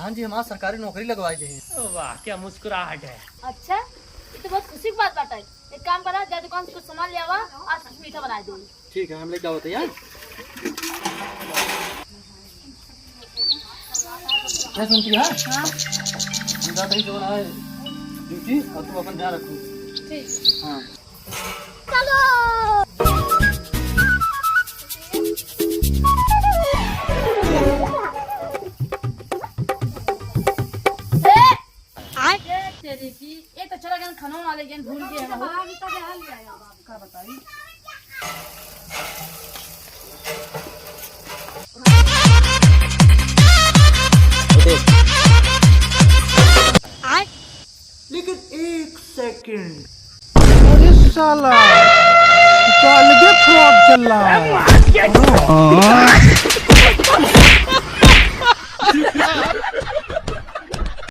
प्रधान जी हमारा सरकारी नौकरी लगवाए थे। वाह क्या मुस्कुराहट है। अच्छा ये तो बहुत खुशी की बात बात है। एक काम करा, जा दुकान से कुछ सामान ले आवा और कुछ मीठा बना दो। ठीक है हम लेके आओ यार। क्या सुनती है? हाँ दही जो है ड्यूटी और तुम अपन ध्यान रखो। ठीक हाँ चलो। ये तो चला गया खाना वाले गन भूल गए हम। का बताई लेकिन एक सेकंड, अरे साला तो अलग फ्रॉड चल रहा है।